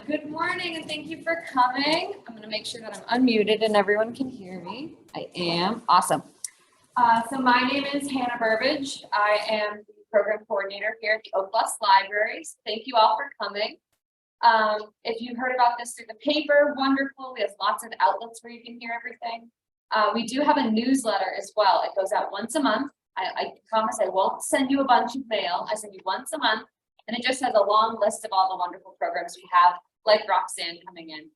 Good morning and thank you for coming. I'm going to make sure that I'm unmuted and everyone can hear me. I am. Awesome. So my name is Hannah Burbage. I am the program coordinator here at the Oak Bluffs Libraries. Thank you all for coming. If you heard about this through the paper, wonderful. We have lots of outlets where you can hear everything. We do have a newsletter as well. It goes out once a month. I promise I won't send you a bunch of mail. I send you once a month. And it just has a long list of all the wonderful programs we have, like Roxanne coming in.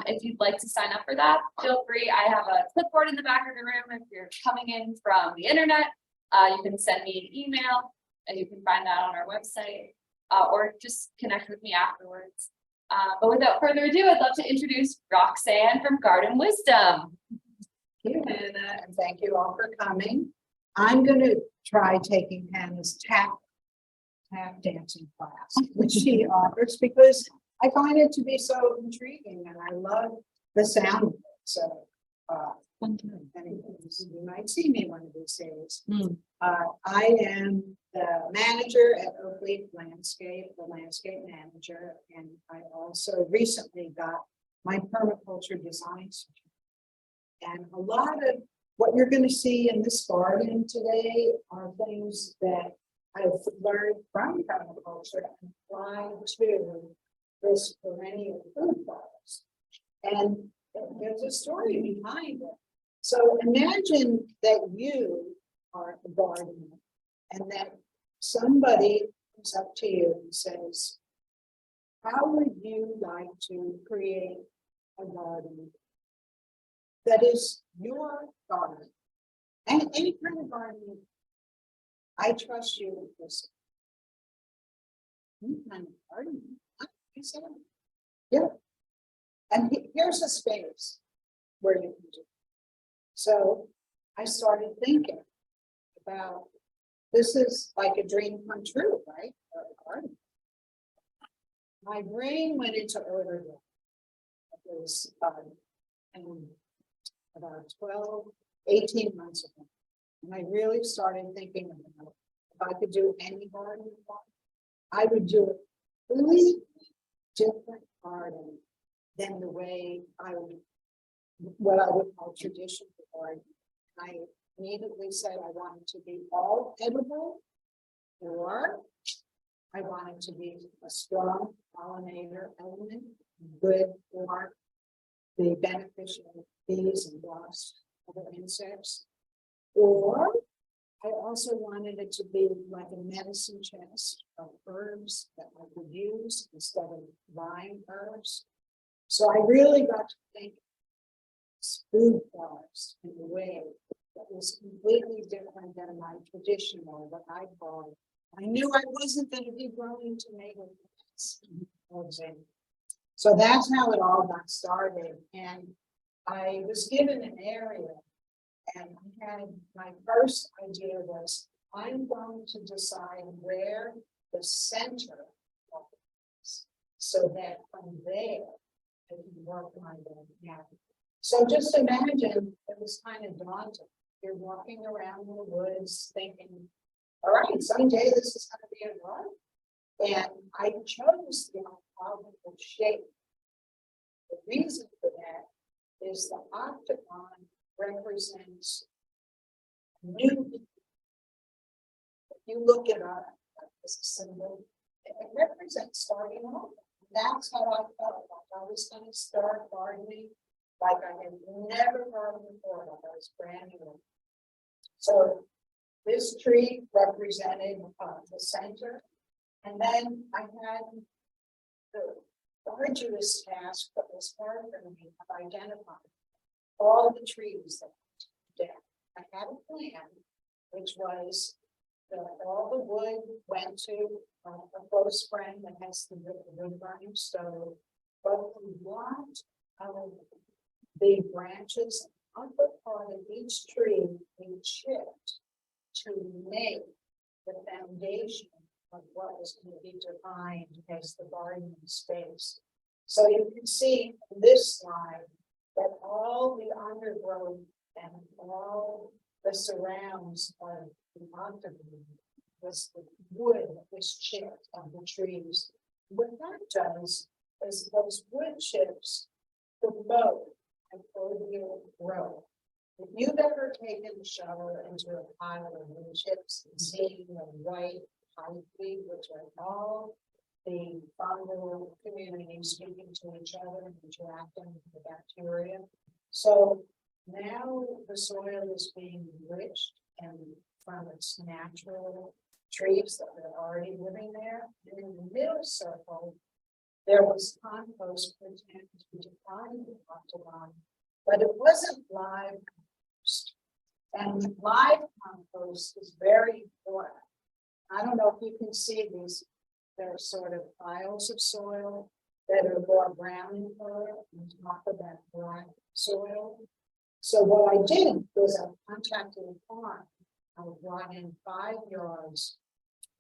If you'd like to sign up for that, feel free. I have a clipboard in the back of the room. If you're coming in from the internet, you can send me an email and you can find that on our website or just connect with me afterwards. But without further ado, I'd love to introduce Roxanne from Garden Wisdom. Thank you, Hannah, and thank you all for coming. I'm going to try taking Hannah's tap dancing class, which she offers, because I find it to be so intriguing and I love the sound of it. So, anyways, you might see me one of these days. I am the manager at Oak Leaf Landscape, the landscape manager, and I also recently got my permaculture design certificate. And a lot of what you're going to see in this garden today are things that I've learned from permaculture and applied to this perennial food forest. And there's a story behind it. So imagine that you are a gardener and that somebody comes up to you and says, how would you like to create a garden that is your garden? And any kind of garden. I trust you with this. Any kind of garden. I said, yeah. And here's a space where you can do it. So I started thinking about, this is like a dream come true, right? For a garden. My brain went into overdrive. It was about 18 months ago. And I really started thinking about if I could do any garden, I would do a completely different garden than the way what I would call traditional garden. I immediately said I wanted to be all edible, or I wanted to be a strong pollinator element, good for the beneficial bees and wasps, other insects. Or I also wanted it to be like a medicine chest of herbs that I could use instead of buying herbs. So I really got to think food forest in a way that was completely different than my traditional, what I call. I knew I wasn't going to be growing tomato plants, for example. So that's how it all got started. And I was given an area. And I had my first idea was, I'm going to decide where the center is so that from there I can work my way out. So just imagine, it was kind of daunting. You're walking around in the woods thinking, all right, someday this is going to be a garden. And I chose the orthogonal shape. The reason for that is the octagon represents new. If you look at this symbol, it represents starting over. That's how I felt. Like I was going to start gardening like I had never heard before, like I was brand new. So this tree represented the center, and then I had the arduous task that was hard for me of identifying all the trees that went down. I had a plan, which was that all the wood went to a close friend that has the wood burning stove, but we want the branches and upper part of each tree being chipped to make the foundation of what is going to be defined as the garden space. So you can see in this slide that all the undergrowth and all the surrounds of the octagon was the wood that was chipped of the trees. What that does is those wood chips promote microbial growth. If you've ever taken a shower into a pile of wood chips and seen the white algae, which are all the fungal communities speaking to each other and interacting with the bacteria. So now the soil is being enriched and from its natural trees that are already living there. And in the middle circle, there was compost pretend to define the octagon, but it wasn't live compost. And live compost is very important. I don't know if you can see these, they're sort of piles of soil that are more brown in color on top of that black soil. So what I did was I contacted a farm. I brought in 5 yards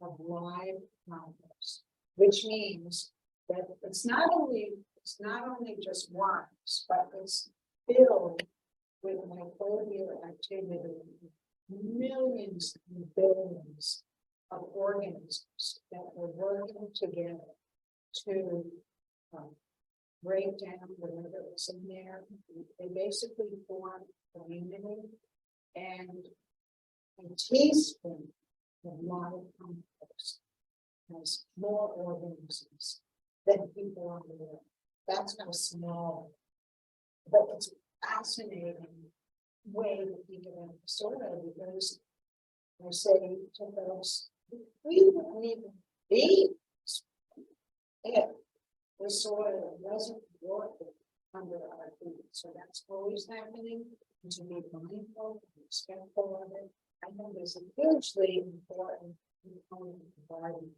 of live compost, which means that it's not only just worms, but it's filled with microbial activity, millions and billions of organisms that are working together to break down whatever is in there. They basically form community, and a teaspoon of live compost has more organisms than people on the earth. That's how small, but it's a fascinating way to think about the soil, because I say to folks, we wouldn't even be if the soil wasn't working under our feet. So that's always happening, and to be mindful and respectful of it, I think is a hugely important component of gardening.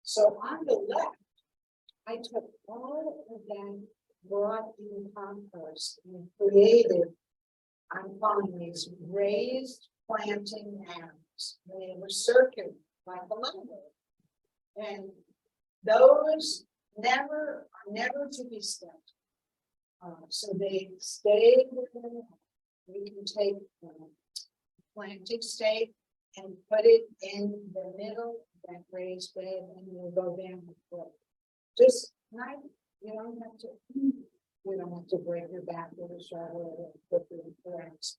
So on the left, I took all of that brought in compost and created, I'm calling these raised planting mounds. They were circular, like a lumber. And those are never to be stepped. So they stay within. You can take planting stake and put it in the middle of that raised bed, and you'll go down the foot. Just not, you don't have to break your back with a shovel or put your grants.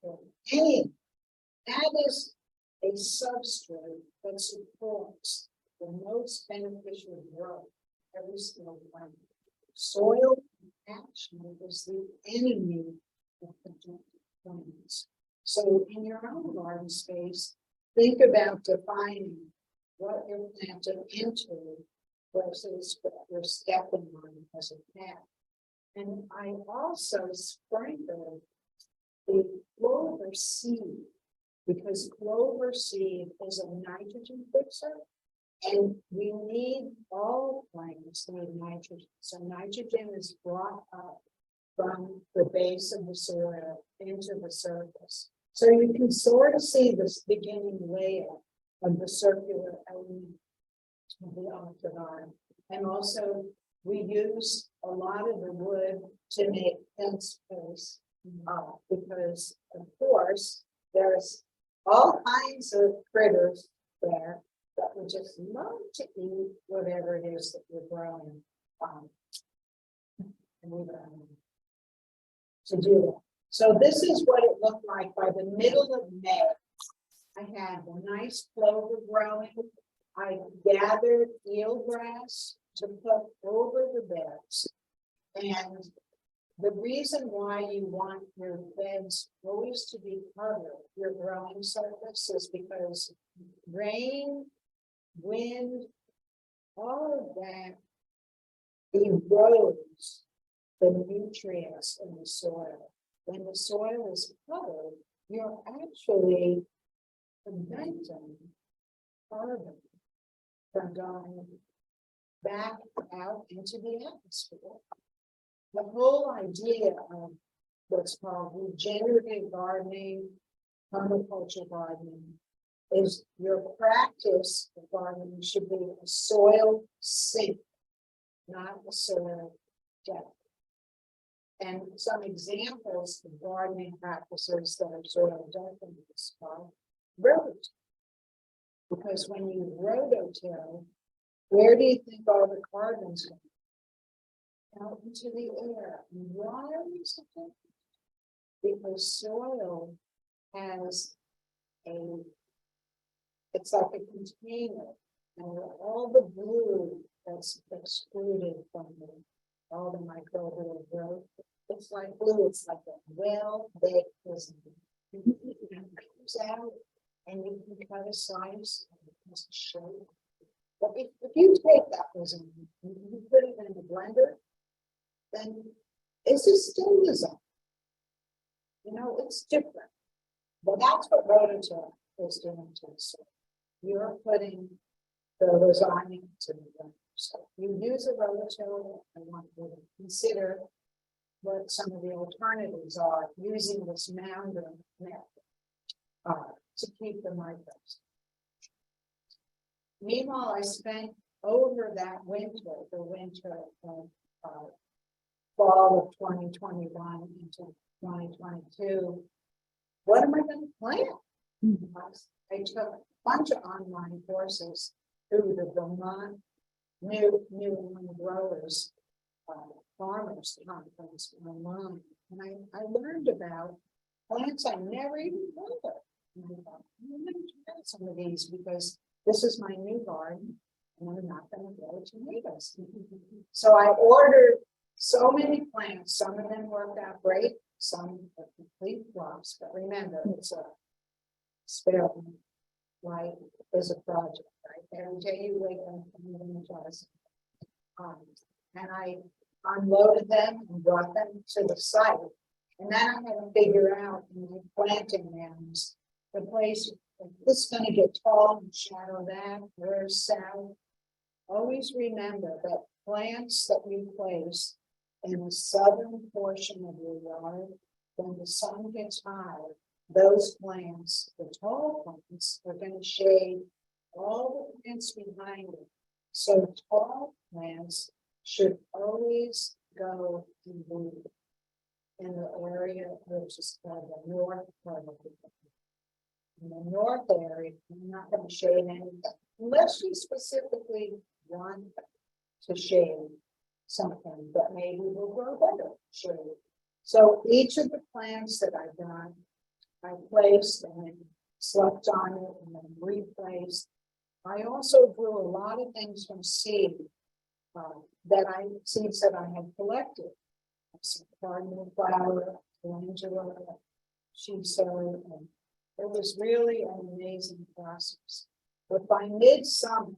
That is a substrate that supports the most beneficial growth every single plant. Soil action is the enemy of productive plants. So in your own garden space, think about defining what you're planting into versus what you're stepping on as a path. And I also sprinkled the clover seed, because clover seed is a nitrogen fixer, and we need, all plants need nitrogen. So nitrogen is brought up from the base of the soil into the surface. So you can sort of see this beginning layer of the circular element of the octagon. And also we use a lot of the wood to make fence posts, because of course there's all kinds of critters there that would just love to eat whatever it is that you're growing. And we to do that. So this is what it looked like by the middle of May. I had a nice clover growing. I gathered eelgrass to put over the beds. And the reason why you want your beds always to be covered, your growing surface, is because rain, wind, all of that erodes the nutrients in the soil. When the soil is covered, you're actually preventing carbon from going back out into the atmosphere. The whole idea of what's called regenerative gardening, permaculture gardening, is your practice of gardening should be a soil sink, not a soil depth. And some examples of gardening practices that are soil depth is called rototill. Because when you rototill, where do you think all the carbon's going? out into the air. And why is it different? Because soil has it's like a container, and all the glue that's excluded from all the microbial growth, it's like glue, it's like a well-baked prison. It comes out, and you can cut a slice, and it has a shape. But if you take that prison and you put it in the blender, then it's a still design. You know, it's different. But that's what rototill is doing to the soil. You're putting the design into the blender. So you use a rototill, I want you to consider what some of the alternatives are using this mounding method to keep the microbes. Meanwhile, I spent over that winter, the winter of fall of 2021 into 2022, what am I going to plant? I took a bunch of online courses through the Vermont New England Growers Farmers Conference online, and I learned about plants I never even heard of. And I thought, I'm going to try some of these because this is my new garden, and I'm not going to grow tomatoes. So I ordered so many plants. Some of them worked out great, some are complete flops. But remember, it's a experiment. Life is a project, right? Every day you wake up and you adjust. And I unloaded them and brought them to the site. And then I had to figure out in my planting mounds the place. This is going to get tall and shadow that. Where's south? Always remember that plants that you place in the southern portion of your yard, when the sun gets high, those plants, the tall plants, are going to shade all the plants behind it. So tall plants should always go in the area which is called the north part of the country. In the north area, you're not going to shade anything unless you specifically want to shade something that maybe will grow better shade. So each of the plants that I've done, I placed and then slept on it and then replaced. I also grew a lot of things from seed seeds that I had collected. Some cardinal flower, calendula, shiso, and it was really an amazing process. But by midsummer,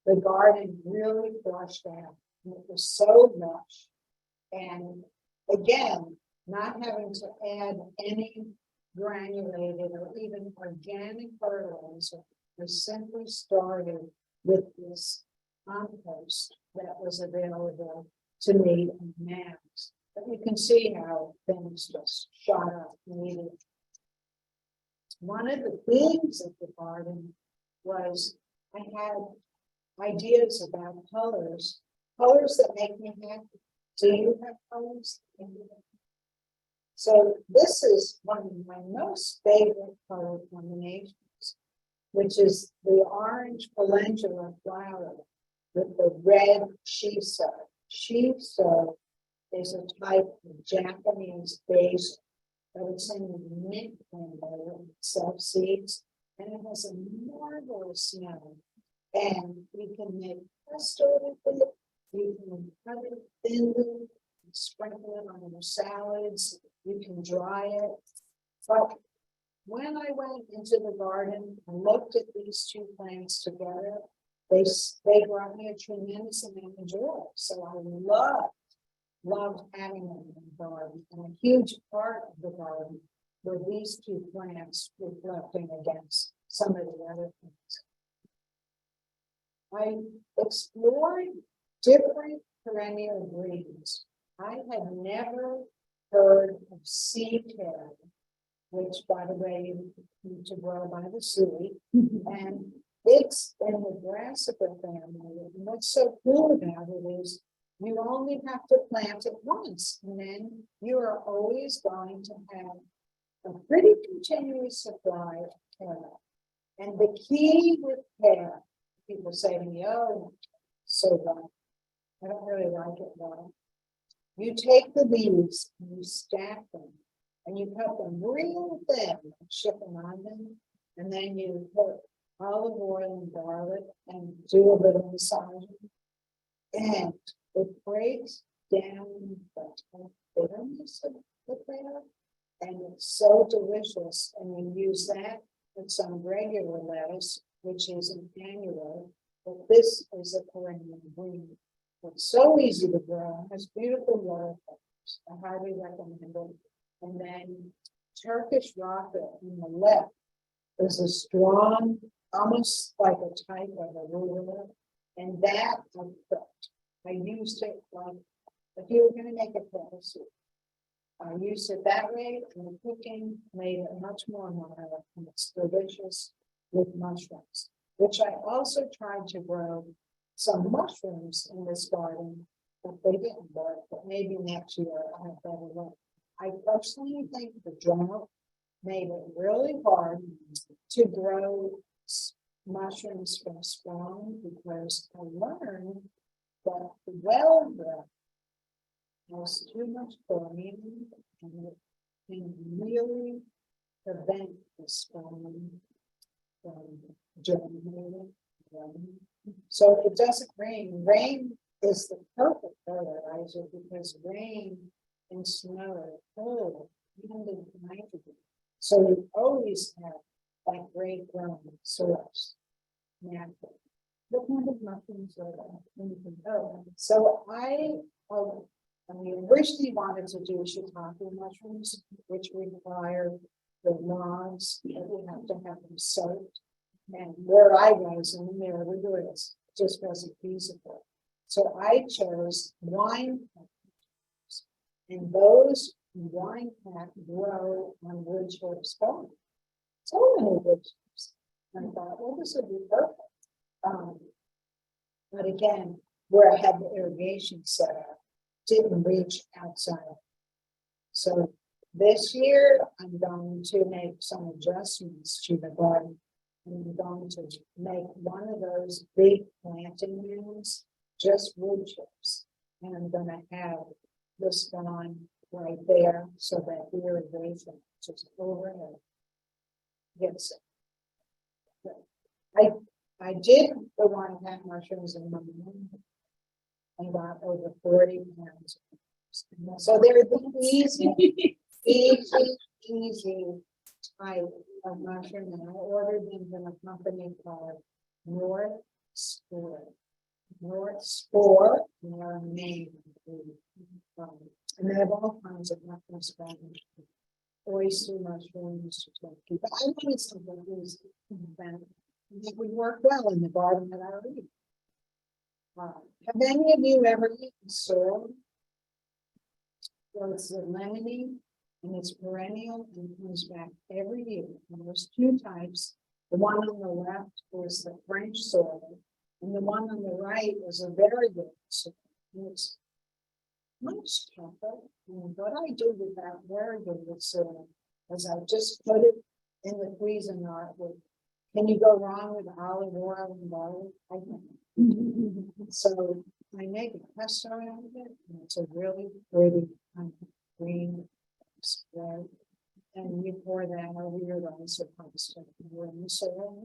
the garden really flushed out. And it was so lush. And again, not having to add any granulated or even organic fertilizer, we simply started with this compost that was available to me in mass. But you can see how things just shot up immediately. One of the themes of the garden was I had ideas about colors that make me happy. Do you have colors that make you happy? So this is one of my most favorite color combinations, which is the orange calendula flower with the red shiso. Shiso is a type of Japanese basil, but it's in the mint window, self seeds, and it has a marvelous smell. And you can make pesto with it, you can cut it thinly, sprinkle it on your salads, you can dry it. But when I went into the garden and looked at these two plants together, they brought me a tremendous amount of joy. So I loved having them in the garden. And a huge part of the garden were these two plants reflecting against some of the other things. I explored different perennial breeds. I had never heard of sea carrot, which, by the way, you need to grow by the sea, and it's in the brassica family. And what's so cool about it is you only have to plant it once, and then you are always going to have a pretty continuous supply of carrot. And the key with carrot, people say to me, oh, so wrong. I don't really like it, though. You take the leaves and you stack them and you cut them real thin and ship them on them. And then you put olive oil and garlic and do a little massaging. And it breaks down the bitterness of the pear. And it's so delicious. And you use that with some regular lettuce, which is an annual, but this is a perennial green. It's so easy to grow, has beautiful water colors. I highly recommend it. And then Turkish rocket on the left is a strong, almost like a type of a ruler. And that I cooked. I used it like, if you were going to make a pear soup, I used it that way, and the cooking made it much more mild, and it's delicious with mushrooms, which I also tried to grow some mushrooms in this garden, but they didn't work, but maybe next year I'll have better luck. I personally think the drought made it really hard to grow mushrooms from spawn, because I learned that the well has too much chlorine and it can really prevent the spawn from germinating. So it doesn't rain. Rain is the perfect fertilizer because rain and snow hold the nitrogen. So you always have that great growing source naturally. What kind of mushrooms are there? Oh, so I originally wanted to do shiitake mushrooms, which require the logs, that you have to have them soaked. And where I was in the middle, it just wasn't feasible. So I chose wine packs, and those wine packs grow on wood chips farm. So many wood chips. And I thought, well, this would be perfect. But again, where I had the irrigation set up, didn't reach outside. So this year, I'm going to make some adjustments to the garden. I'm going to make one of those big planting rooms, just wood chips. And I'm going to have this one right there so that the irrigation just overhead gets it. I did the one pack mushrooms in my room and got over 40 pounds. So they're the easy type of mushroom, and I ordered them from a company called North Spore. North Spore, and they're a name. And they have all kinds of mushrooms, oyster mushrooms, turkey. But I wanted something easy that would work well in the garden that I read. Have any of you ever eaten sorrel? Well, it's a lemony and it's perennial and it comes back every year. And there's two types. The one on the left is the French sorrel, and the one on the right is a very good sorrel. It's much tougher. And what I do with that very good sorrel is I just put it in the Cuisinart with. Can you go wrong with olive oil and garlic? I can. So I make a pesto out of it, and it's a really pretty green spread. And you pour that over your rice or pasta, and so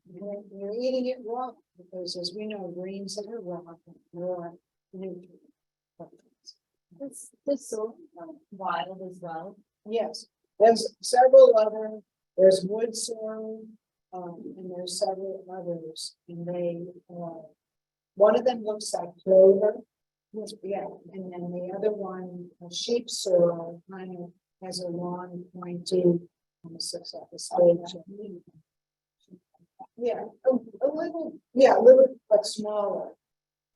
you're eating it raw, because as we know, greens that are raw have more nutrients. This so wild as well. Yes, there's several other. There's wood sorrel. And there's several others, and they, one of them looks like clover, yeah, and then the other one, a sheep sorrel, kind of has a long pointy, almost looks like a spade. Yeah, a little, but smaller.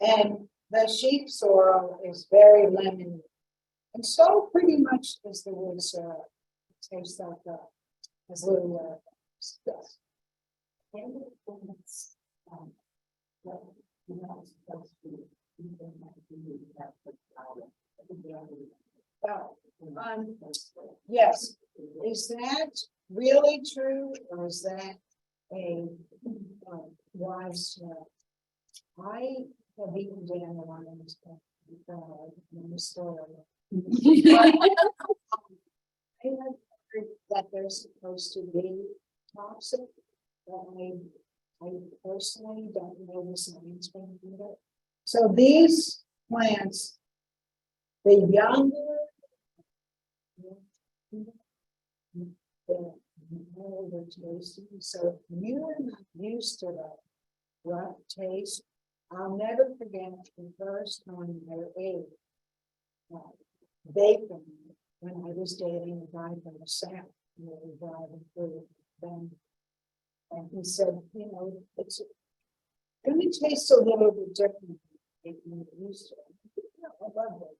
And the sheep sorrel is very lemony, and so pretty much is the wood sorrel. It tastes like that, as little yes. Yes, is that really true, or is that a wise? I have eaten dandelions in the story. I have heard that they're supposed to be toxic, but I personally don't know the science behind it. So these plants, the younger, the more they're tasty. So if you are not used to that rough taste, I'll never forget the first time I ate bacon when I was dating a guy from the South. We were driving through them, and he said, you know, it's going to taste a little bit different than it used to. I love it.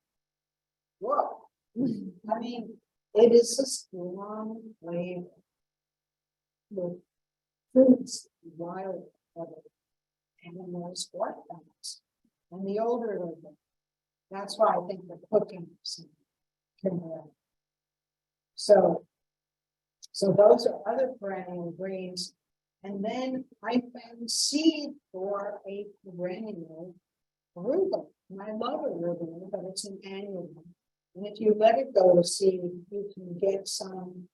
Whoa. I mean, it is a strong flavor. The fruits, wild animals, what else? And the older they get, that's why I think the cooking can help. So those are other perennial greens. And then I found seed for a perennial arugula. And I love arugula, but it's an annual one. And if you let it go to seed, you can get some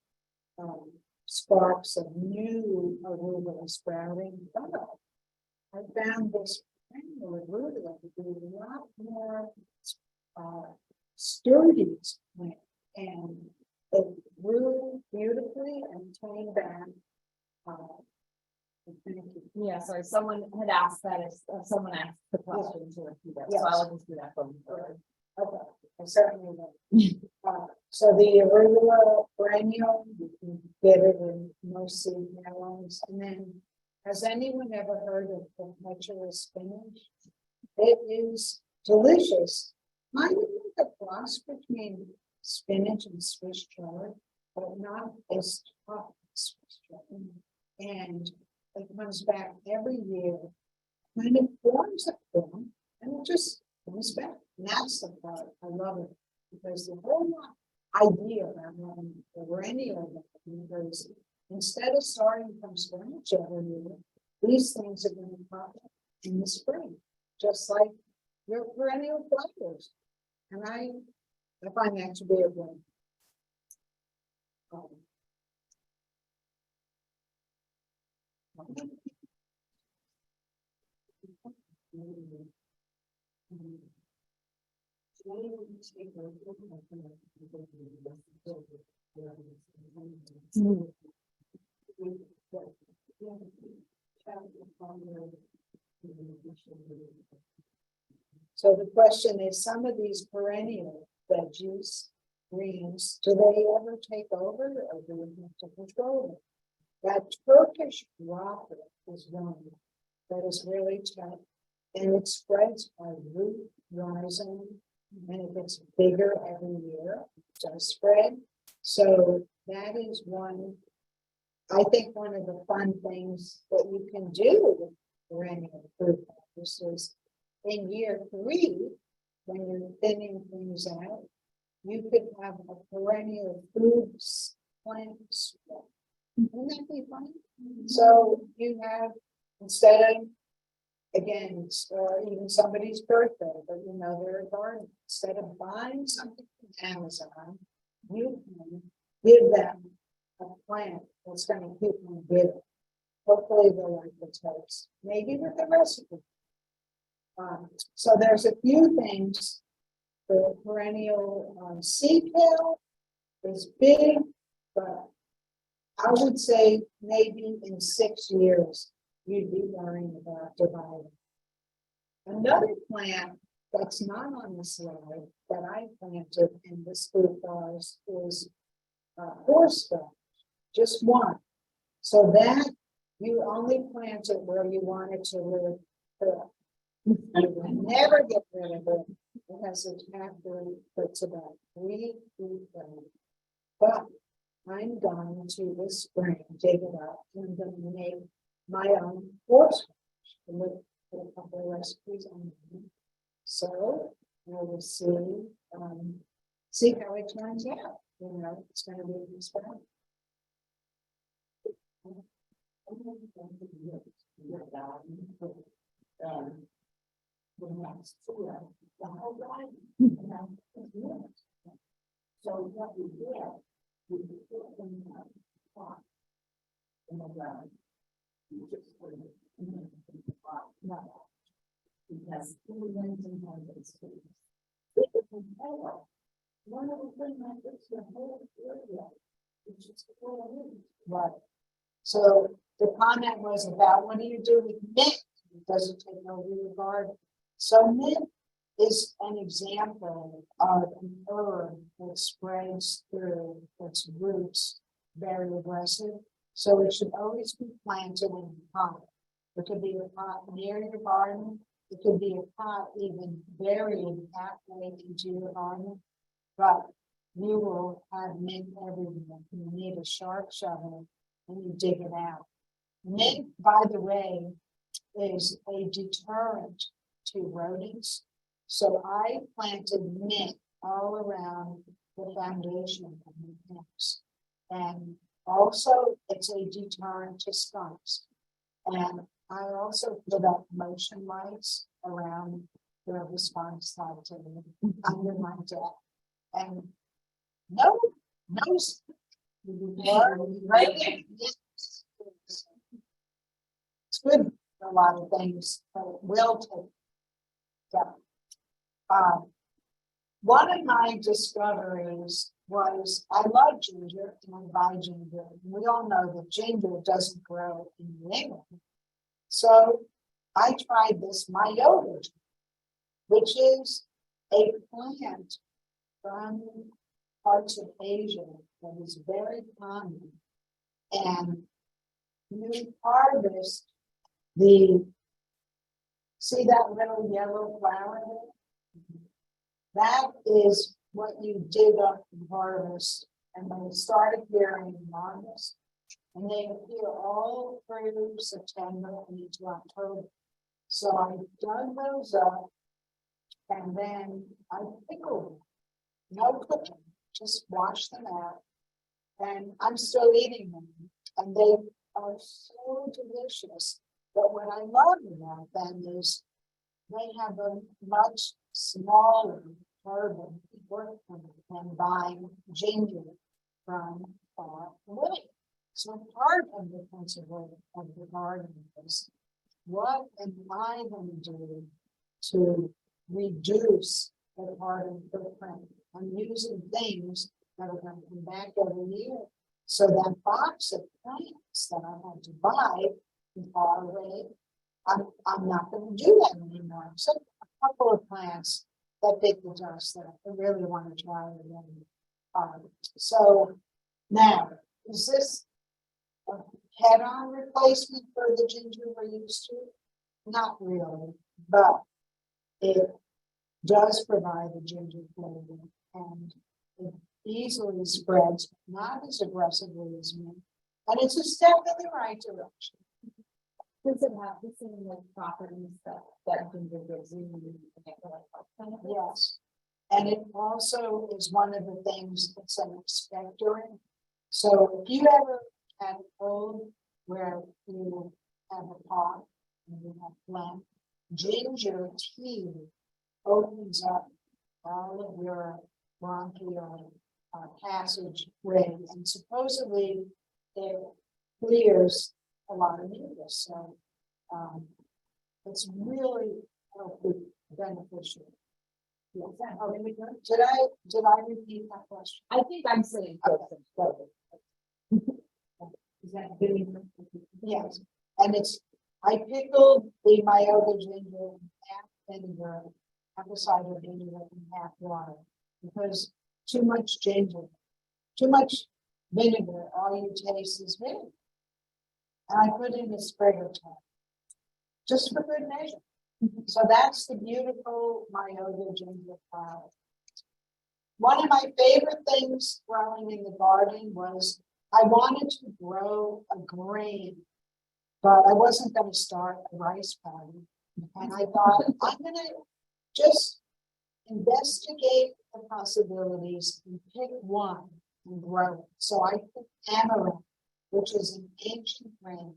sparks of new arugula sprouting. But I found this perennial arugula to be a lot more sturdy plant, and it grew beautifully and came back. Thank you. Yeah, sorry, someone had asked that, if someone asked the question to repeat it, so I will just do that for you. Okay, I certainly will. So the arugula perennial, you can get it in most seed melons. And then, has anyone ever heard of perpetual spinach? It is delicious. Kind of like a cross between spinach and Swiss chard, but not as tough as Swiss chard. And it comes back every year, kind of forms a form, and it just comes back. And that's the part I love it, because the whole idea around having a perennial, because instead of starting from spinach every year, these things are going to pop up in the spring, just like your perennial flowers. And I find that to be a win. So the question is, some of these perennial veggies, greens, do they ever take over, or do we have to control them? That Turkish rocket is one that is really tough, and it spreads by root rising, and it gets bigger every year. It does spread. So that is one, I think, one of the fun things that you can do with perennial fruit is in year 3, when you're thinning things out, you could have a perennial food plant spread. Wouldn't that be fun? So you have, instead of, again, or even somebody's birthday, but you know, they're a garden, instead of buying something from Amazon, you can give them a plant that's going to keep them bitter. Hopefully they'll like the taste, maybe with the recipe. So there's a few things. The perennial sea kale is big, but I would say maybe in 6 years, you'd be learning about dividing. Another plant that's not on the slide that I planted in this fruit bars is horseradish, just one. So that you only plant it where you want it to live forever. Never get rid of it because it actually puts about 3 feet down. But I'm going to this spring dig it up and I'm going to make my own horseradish and look for a couple of recipes on it. So I will see how it turns out. You know, it's going to be experiment. the next year, the whole garden, you know, is yours. So what we did, we put them in a pot in the ground. You just put it in the pot, no. Because we went and had this food. It was a hell. One of the things like this, the whole area, it's just full of it. Right. So the comment was about what do you do with mint? Does it take over your garden? So mint is an example of an herb that spreads through its roots, very aggressive. So it should always be planted in a pot. It could be a pot near your garden. It could be a pot even buried halfway into your garden. But you will have mint everywhere. You need a sharp shovel and you dig it out. Mint, by the way, is a deterrent to rodents. So I planted mint all around the foundation of my house. And also it's a deterrent to skunks. And I also put up motion lights around the response side to under my deck. And no, right there. It's good for a lot of things, but it will take time. One of my discoveries was I love ginger and I buy ginger. We all know that ginger doesn't grow in New England. So I tried this myota, which is a plant from parts of Asia that is very common. And you harvest see that little yellow flower there? That is what you dig up and harvest. And they start appearing in August. And they appear all through September and into October. So I dug those up and then I pickled them. No cooking, just wash them out. And I'm still eating them. And they are so delicious. But what I love about them is they have a much smaller carbon footprint than buying ginger from far away. So part of the principle of the garden is what am I going to do to reduce the carbon footprint? I'm using things that are going to come back every year. So that box of plants that I had to buy from far away, I'm not going to do that anymore. So a couple of plants that big the dust that I really want to try again. So now, is this a head-on replacement for the ginger we're used to? Not really, but it does provide a ginger flavor and it easily spreads, not as aggressively as mint, and it's a step in the right direction. Does it have the same like properties that ginger gives you? Yes, and it also is one of the things that's an expectorant. So if you ever had a cold where you have a cough and you have phlegm, ginger tea opens up all of your bronchial passageway, and supposedly it clears a lot of mucus. So it's really beneficial. Yes. Did I repeat that question? I think I'm saying. Is that good? Yes, and I pickled the myota ginger in half vinegar, apple cider vinegar, and half water, because too much ginger, too much vinegar, all you taste is vinegar. And I put in a sprig of thyme, just for good measure. So that's the beautiful myota ginger flower. One of my favorite things growing in the garden was I wanted to grow a grain, but I wasn't going to start a rice paddy. And I thought, I'm going to just investigate the possibilities and pick one and grow it. So I picked amaranth, which is an ancient grain.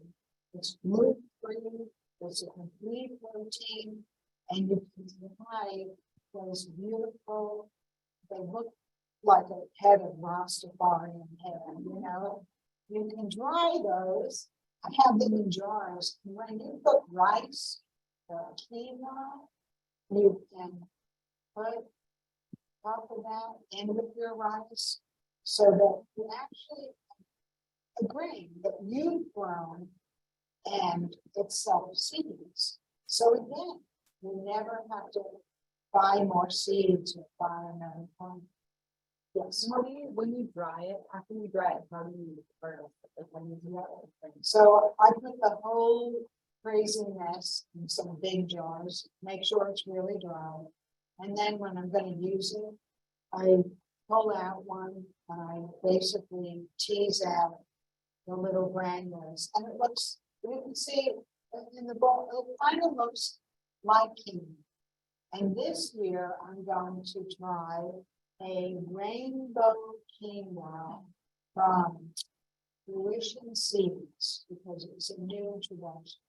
It's gluten-free, it's a complete protein, And you can buy those beautiful, they look like a head of Rastafarian hair, you know? You can dry those, I have them in jars. When you put rice or quinoa, you can put top of that in with your rice so that you actually a grain that you've grown and it self-seeds. So again, you never have to buy more seeds or buy another one. Yes. How do you, when you dry it, after you dry it, how do you fertilize it? Like, how do you do that? So I put the whole crazy mess in some big jars, make sure it's really dry. And then when I'm gonna use it, I pull out one and I basically tease out the little granules. And it looks, you can see in the bowl, it kind of looks like quinoa. And this year I'm going to try a rainbow quinoa from Fruition Seeds because it's a new introduction.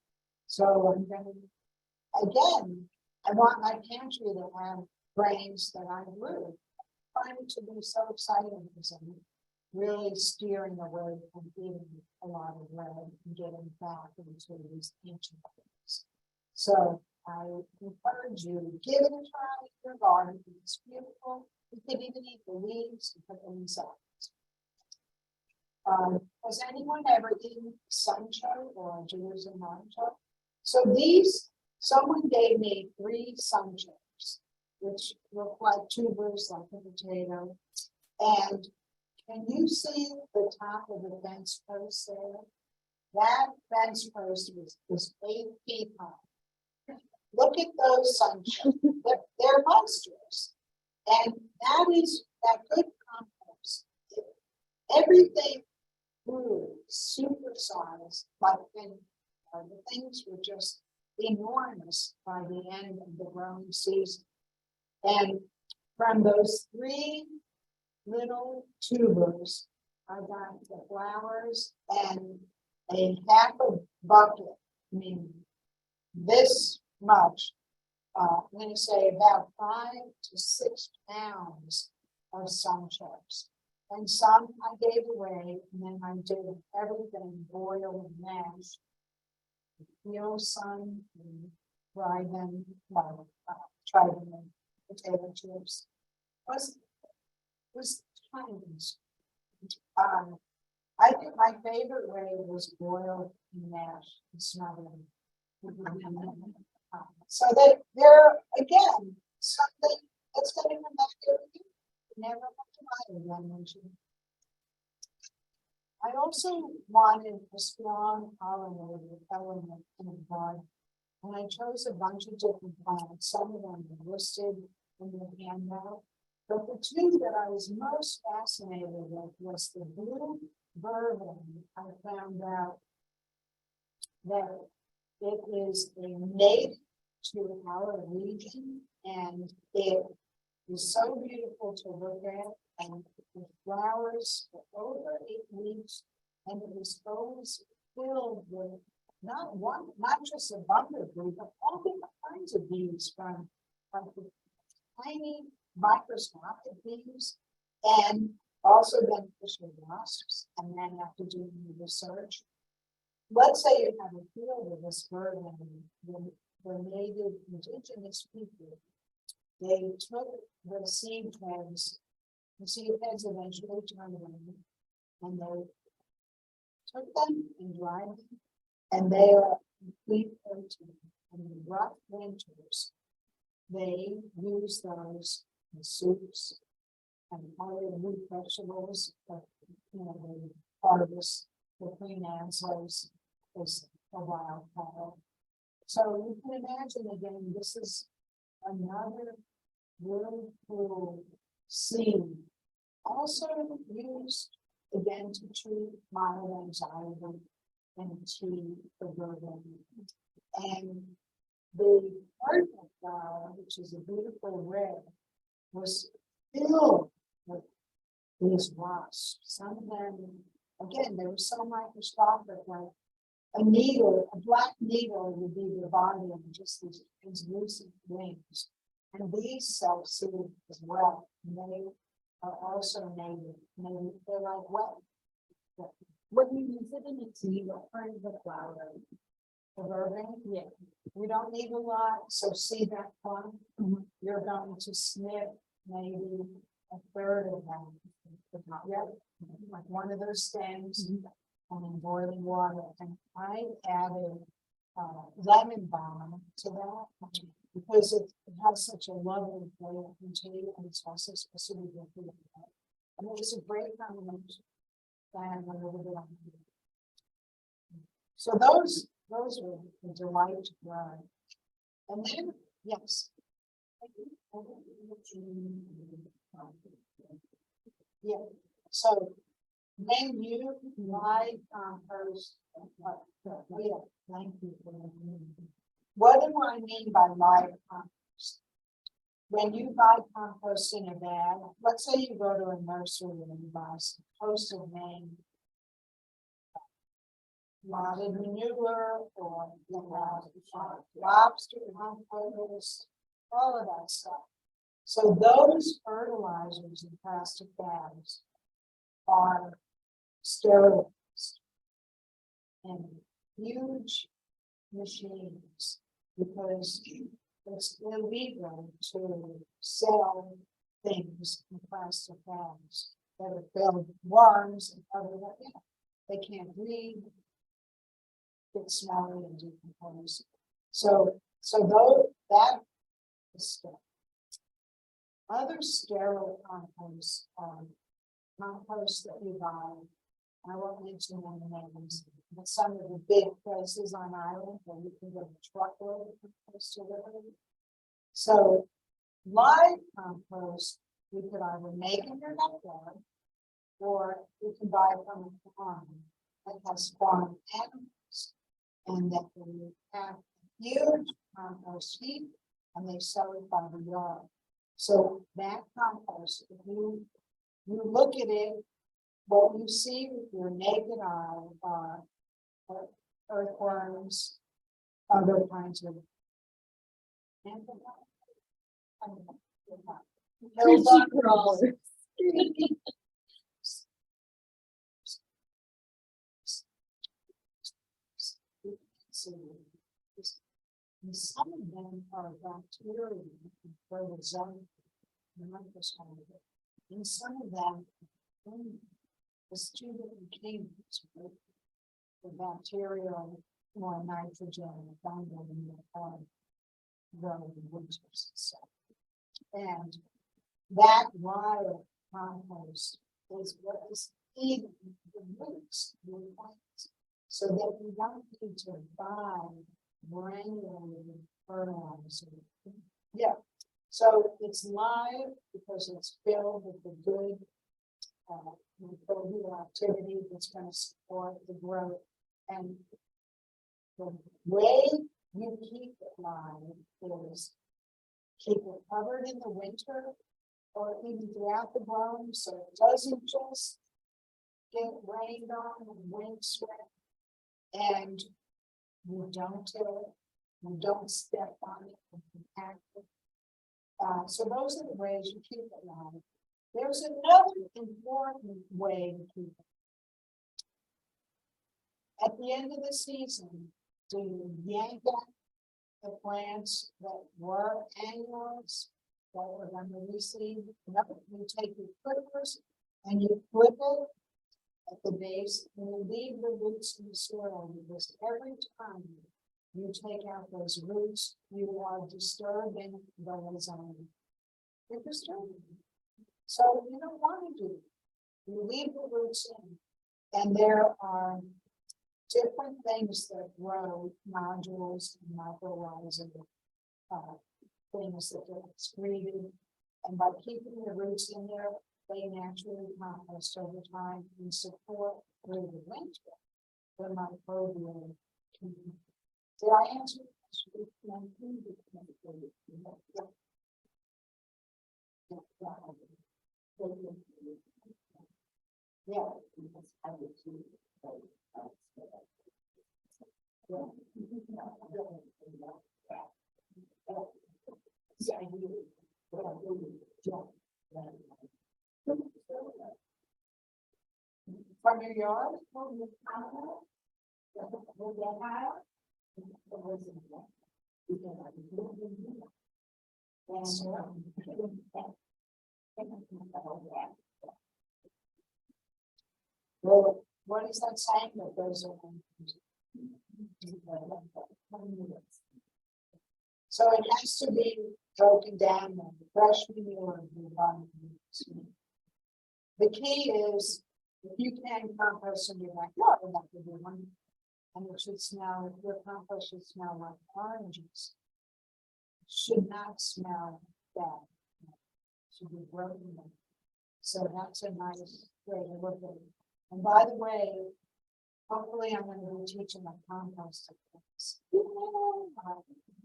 So I'm going to, again, I want my pantry to have grains that I grew. I find it to be so exciting because I'm really steering away from eating a lot of bread and getting back into these ancient things. So I encourage you to give it a try in your garden. It's beautiful. You can even eat the leaves and put them in salads. Has anyone ever eaten sunchoe or Jerusalem artichoke? So these, someone gave me 3 sunchoes, which look like tubers, like a potato. And can you see the top of the fence post there? That fence post was 8 feet high. Look at those sunchoes. They're monsters. And that is that good compost. Everything grew supersized, but then the things were just enormous by the end of the growing season. And from those 3 little tubers, I got the flowers and a half a bucket, I mean, this much. I'm going to say about 5 to 6 pounds of sunchoes. And some I gave away, and then I did everything, boil and mash, peel some, and fry them, try them in potato chips. Was tons. I think my favorite way was boiled and mash and smothered. So that they're again something that's going to come back every year. Never have to buy again. I also wanted a strong pollinator element in the garden, and I chose a bunch of different plants. Some of them are listed in the handout, but the 2 that I was most fascinated with was the blue vervain. I found out that it is a native to our region, and it is so beautiful to look at, and the flowers for over 8 weeks, and it was always filled with not just a bumblebee, but all different kinds of bees from tiny microscopic bees, and also beneficial wasps. And then after doing the research, let's say you have a field of this bird, and the native indigenous people, they took the seed heads eventually turned them, and they took them and dried them, and they are complete protein. And in the rough winters, they use those in soups and other root vegetables that they harvest the green anslers is a wildfire. So you can imagine again, this is another really cool seed, also used again to treat mild anxiety and tea for burden. And the cardinal flower, which is a beautiful red, was filled with these wasps. Some of them, again, they were so microscopic, like a needle, a black needle would be the body of just these translucent wings. And these self-soothe as well. And they are also native. They're like wet. When you use it in a tea, what part of the flower? The vervain, Yeah. we don't need a lot, so see that one? Mhm. You're going to snip maybe a third of that. Yep, like one of those stems, and in boiling water, and I added lemon balm to that, because it has such a lovely flavor and tea, and it's also supposed to be good for the health. And it was a great combination. And a little bit on it. So those were a delight to try. And then, yes. Yeah, so when you live compost, yeah, thank you. What do I mean by live compost? When you buy compost in a bag, let's say you go to a nursery and you buy some coastal Maine rotted manure, or you know, lobster compost, all of that stuff. So those fertilizers in plastic bags are sterilized in huge machines, because it's illegal to sell things in plastic bags that are filled with worms and other, you know, they can't breathe, get smelly and decompose. So though that is stuff. Other sterile compost, compost that you buy, I won't mention any names, but some of the big places on island where you can get a truckload of compost delivered. So live compost, you could either make in your backyard, or you can buy from a farm that has farm animals, and that they have huge compost heap, and they sell it by the yard. So that compost, if you look at it, what you see with your naked eye are earthworms, other kinds of Crawlers. And some of them are bacteria and protozoa, and some of them is two different kingdoms, right? The bacterial more nitrogen abundant in the farm, growing in winters and stuff. And that wild compost is what is eating the roots of the plants, so that you don't need to buy granulated fertilizer. Yeah, so it's live because it's filled with the good microbial activity that's going to support the growth. And the way you keep it live is keep it covered in the winter, or even throughout the growing, so it doesn't just get rained on and wind swept, and you don't till it, you don't step on it and compact it. So those are the ways you keep it alive. There's another important way to keep it. At the end of the season, do you yank out the plants that were annuals, that were going to receive? No, you take your clippers and you flip it at the base, and you leave the roots in the soil, because every time you take out those roots, you are disturbing the ozone. You're disturbing. So you don't want to do it. You leave the roots in, and there are different things that grow, nodules and mycorrhizal things that get excreted, and by keeping the roots in there, they naturally compost over time and support through the winter the microbial. Did I answer the question? Yeah. front of your yard? Well, what is that saying that goes on? So it has to be broken down and fresh manure. The key is, if you can compost in your backyard, that would be one. And it should smell, your compost should smell like oranges. It should not smell bad. It should be broken. So that's a nice way to look at it. And by the way, hopefully I'm going to be teaching a compost class.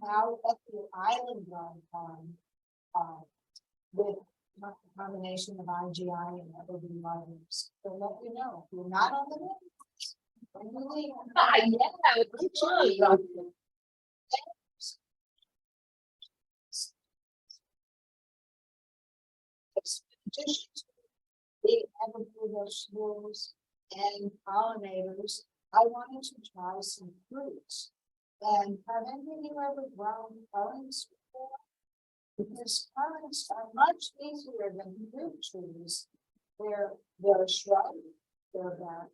Out at the Island Garden Farm, with a combination of IGI and other writers. So let you know, if you're not on the list, when you leave. Yeah, it's fun. The evergreen vegetables and pollinators, I wanted to try some fruits. And have any of you ever grown currants before? Because currants are much easier than fruit trees. They're a shrub, they're about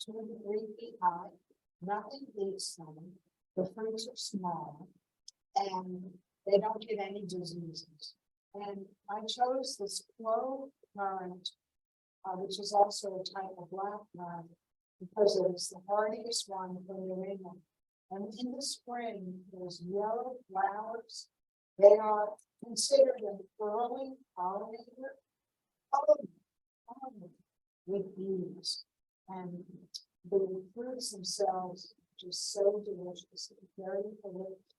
2 to 3 feet high, nothing eats them, the fruits are small, and they don't get any diseases. And I chose this clove currant, which is also a type of black currant, because it is the hardiest one from New England. And in the spring, there's yellow flowers. They are considered an early pollinator, with bees. And the fruits themselves are just so delicious, very delicious.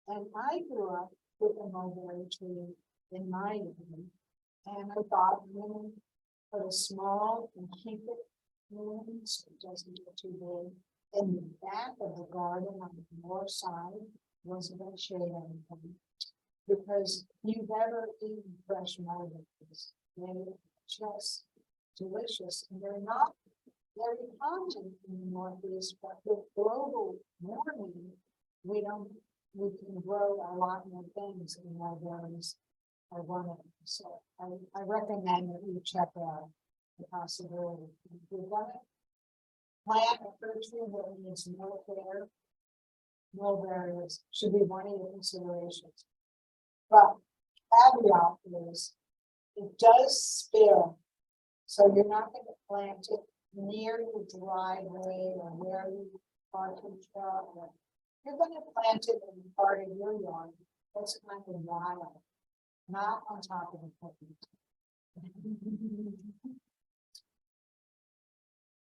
And I grew up with a mulberry tree in my yard, and I thought, put a small and keep it moving so it doesn't get too big. In the back of the garden on the north side wasn't going to shade anything, because you've ever eaten fresh mulberries. They're just delicious, and they're not very common in the Northeast, but with global warming, we can grow a lot more things in mulberries. Are one of them. So I recommend that you check out the possibility. If you're gonna plant a fruit tree that needs no care, mulberries should be one of your considerations. But caveat is, it does spill, so you're not going to plant it near your driveway or where you park your truck. You're going to plant it in part of your yard that's kind of wild, not on top of the pavement.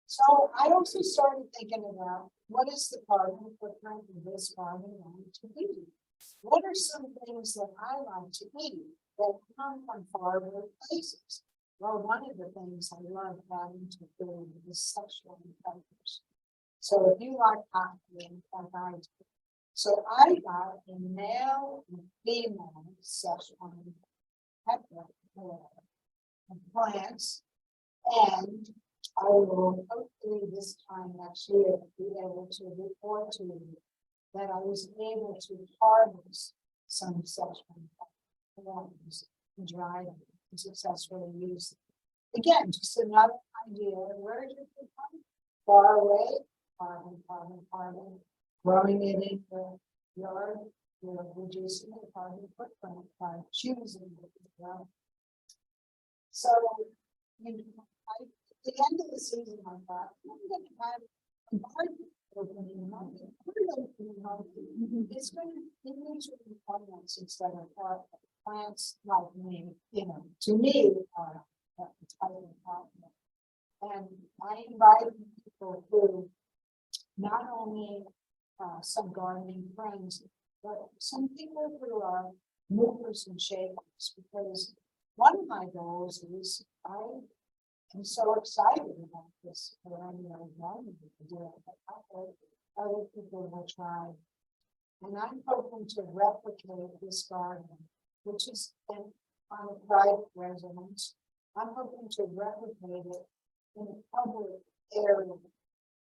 So I also started thinking about, what is the carbon footprint of this farming land to be? What are some things that I like to eat that come from faraway places? Well, one of the things I love adding to food is sexual encounters. So if you like cocktail, like I do. So I got a male and female sexual plants, and I will hopefully this time next year be able to report to you that I was able to harvest some sexual plants and dry them and successfully use them. Again, just another idea. Where did it come? Far away, carbon. Growing it in the yard, you're reducing the carbon footprint by choosing it as well. So, at the end of the season, I thought, I'm going to have a garden opening Monday. It's going to give me plants instead of plants like me, to me, are a type of plant. And I invited people who not only some gardening friends, but some people who are movers and shakers, because one of my goals is I am so excited about this perennial gardening idea that I hope other people will try. And I'm hoping to replicate this garden, which is on a private residence. I'm hoping to replicate it in a public area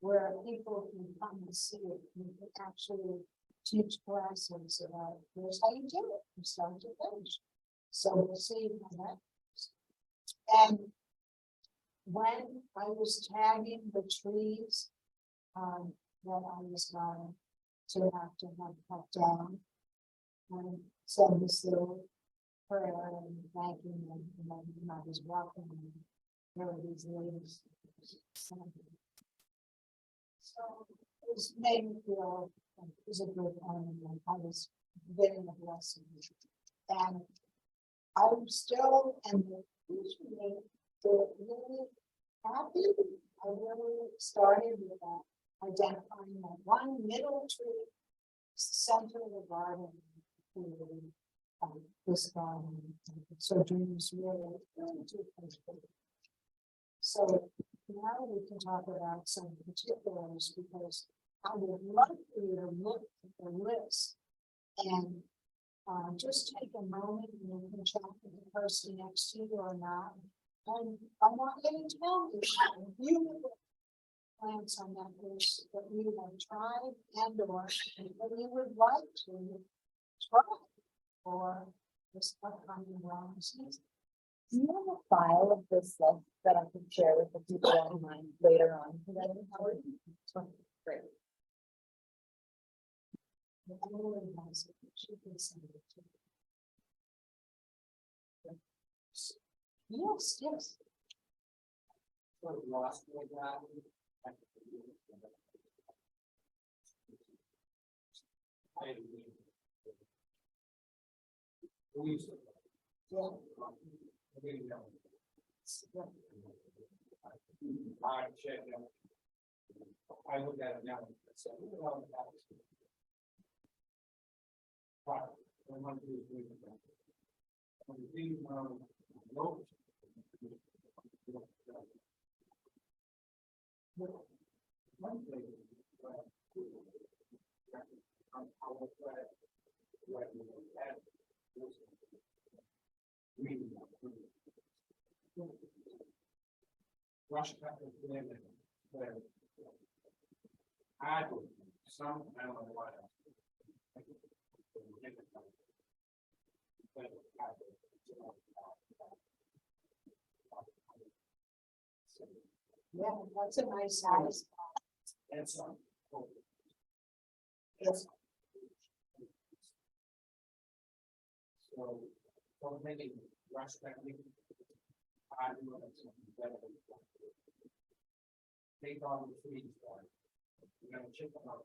where people can come and see it, you can actually teach classes about, here's how you do it, from start to finish. So we'll see how that goes. And when I was tagging the trees, that I was going to have cut down, and said this little prayer and thanking them, and then I was walking, and there were these ladies. So it was made me feel like it was a good ornament. I was getting a blessing. And I'm still, and usually really happy. I really started with that, identifying that one middle tree, center of the garden. This garden, so dreams really do come true. So now we can talk about some particulars, because I would love for you to look at the list and just take a moment, and you can chat with the person next to you or not. And I want you to tell me if you have plants on that list that you have tried and or that you would like to try for this upcoming wrong season. Do you have a file of this list that I can share with the people online later on today? Great. Emily has it, she can send it to you. Yes, yes. Yeah. I look at it now. So, but I want to do it. One thing. Rush where I do some, I don't know what. Yeah, that's a nice size. And some. Yes. So, for many rush I do something better. Take all the trees down. We're gonna check them out.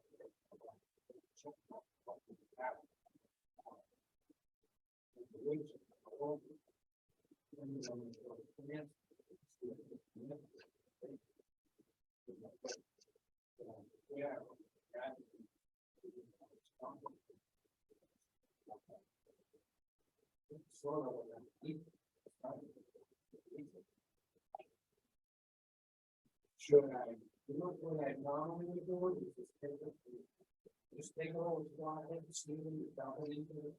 Should I, you know what I normally do is just take a little while, see them without anything.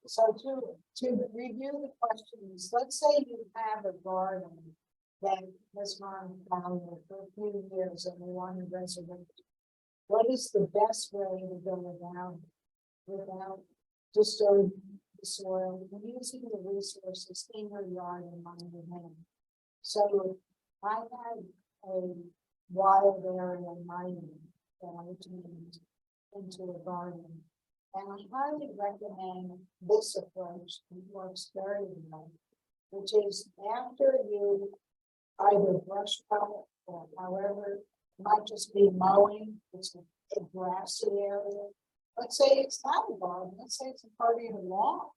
So to review the questions, let's say you have a garden that has gone down for a few years and you want to resurrect. What is the best way to go down without disturbing the soil, using the resources in your yard and on your hand? So I had a wild area mining that I turned into a garden. And I highly recommend this approach. It works very well, which is after you either brush cut or however, it might just be mowing, it's a grassy area. Let's say it's not a garden, let's say it's a part of your lawn.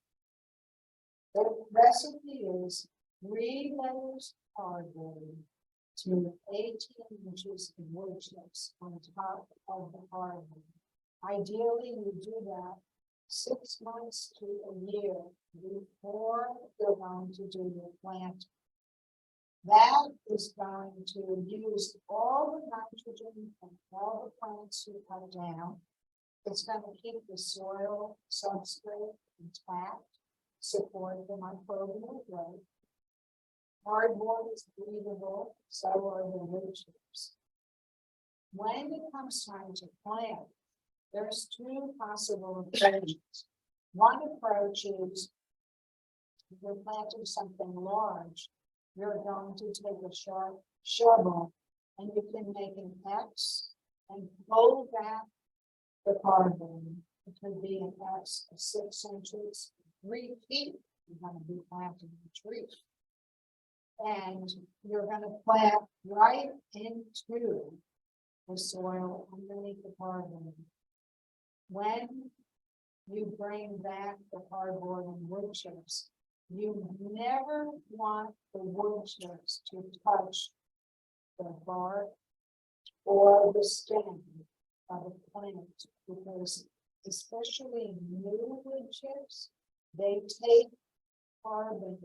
The recipe is 3 layers of hardwood to 18 inches of wood chips on top of the hardwood. Ideally, you do that 6 months to a year before you're going to do your plant. That is going to use all the nitrogen and all the plants you cut down. It's going to keep the soil substrate intact, support the microbial growth. Cardboard is breathable, so are the wood chips. When it comes time to plant, there's two possible approaches. One approach is if you're planting something large, you're going to take a sharp shovel and you can make an X and pull back the cardboard. It could be an X of 6 inches, 3 feet. You're going to be planting a tree. And you're going to plant right into the soil underneath the cardboard. When you bring back the cardboard and wood chips, you never want the wood chips to touch the bark or the stem of a plant, because especially new wood chips, they take carbon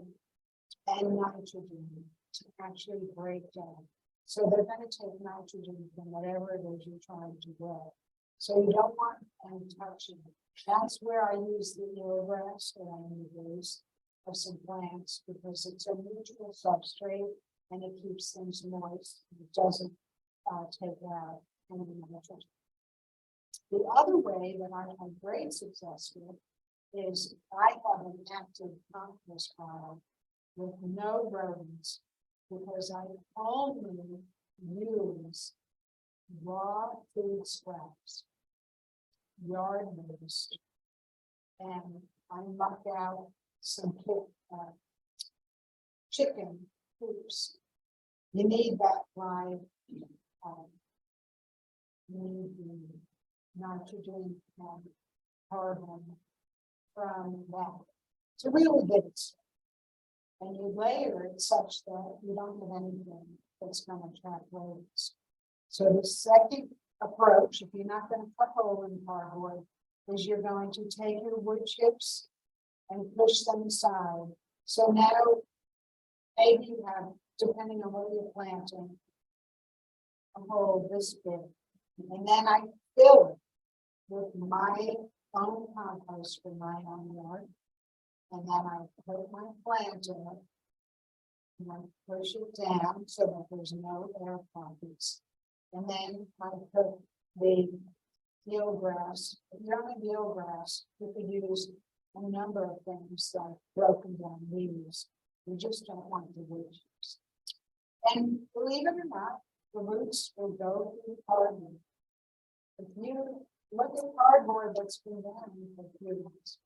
and nitrogen to actually break down. So they're going to take nitrogen from whatever it is you're trying to grow. So you don't want any touching. That's where I use the eelgrass that I use of some plants, because it's a neutral substrate and it keeps things moist. It doesn't take out any nitrogen. The other way that I have great success with is I have an active compost pile with no rodents, because I only use raw food scraps, yard waste, and I muck out some chicken coops. You need that live, you need the nitrogen and carbon from that to really get it. And you layer it such that you don't have anything that's going to trap rodents. So the second approach, if you're not going to cut a hole in cardboard, is you're going to take your wood chips and push them aside. So now maybe you have, depending on what you're planting, a hole this big. And then I fill it with my own compost from my own yard. And then I put my plant in it. And I push it down so that there's no air pockets. And then I put the eelgrass. If you don't have eelgrass, you could use a number of things like broken down leaves. You just don't want the roots. And believe it or not, the roots will go through cardboard. If you look at cardboard that's been down for 2 weeks,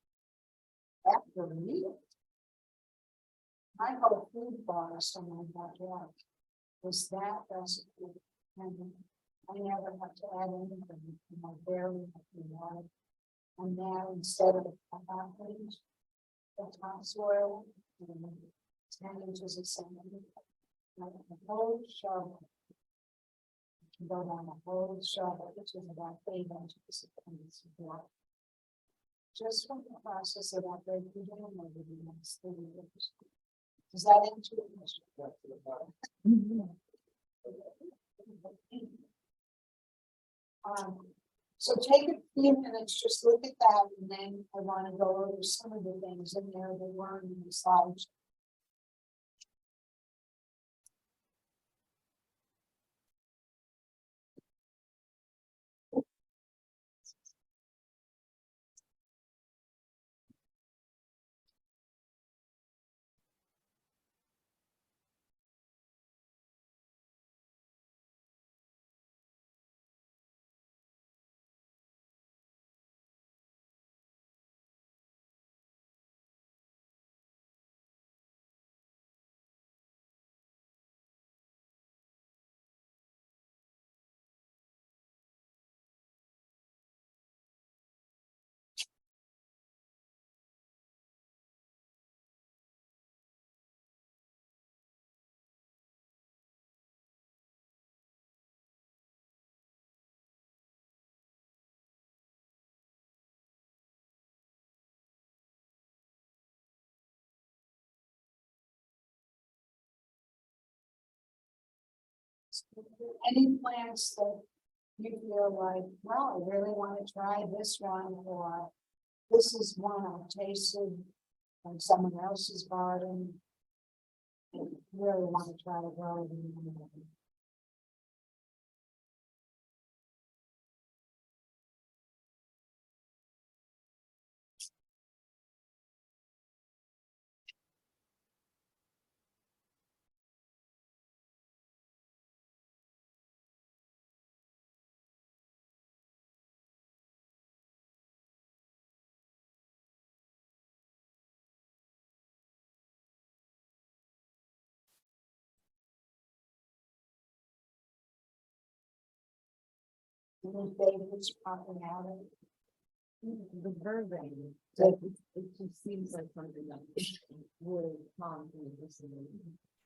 after a meal, my whole food forest in my backyard was that recipe. And I never had to add anything. I barely had to water. And now instead of the topsoil, 10 inches of sand, like a whole shovel. You can go down a whole shovel, which is about 8 inches of water. Just from the process of that break down over the next 30 years. Does that answer your question? So take a few minutes, just look at that, and then I want to go over some of the things in there that weren't in the slides. Any plants that you feel like, well, I really want to try this one, or this is one I've tasted from someone else's garden. I really want to try to grow it in my garden. Any favorites popping out of it? The vervain, it just seems like something that would come to this.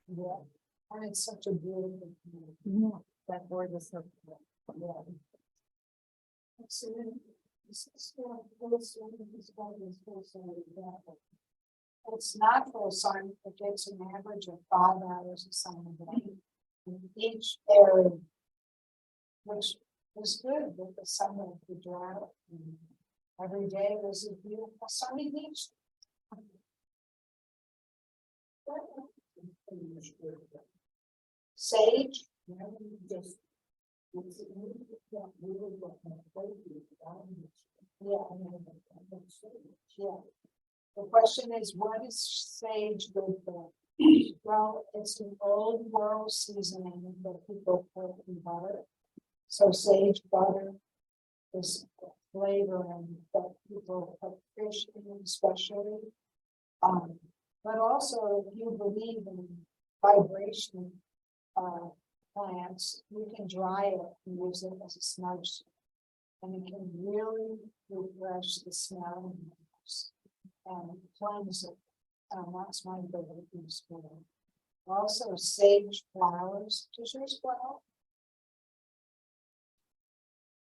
Yeah, and it's such a beautiful thing. Yeah, that word is so. Yeah. Excellent. This is this garden is full sun example. It's not full sun, it gets an average of 5 hours of sun a day in each area, which is good with the summer of the drought. And every day was a beautiful sunny beach. Sage. Just. Yeah. The question is, what is sage good for? Well, it's an old world seasoning that people put in butter. So sage butter is flavoring that people put fish in especially. But also if you believe in vibration plants, you can dry it and use it as a smudge. And it can really refresh the smell and cleanse it. That's my favorite use for it. Also sage flowers. Does yours flower?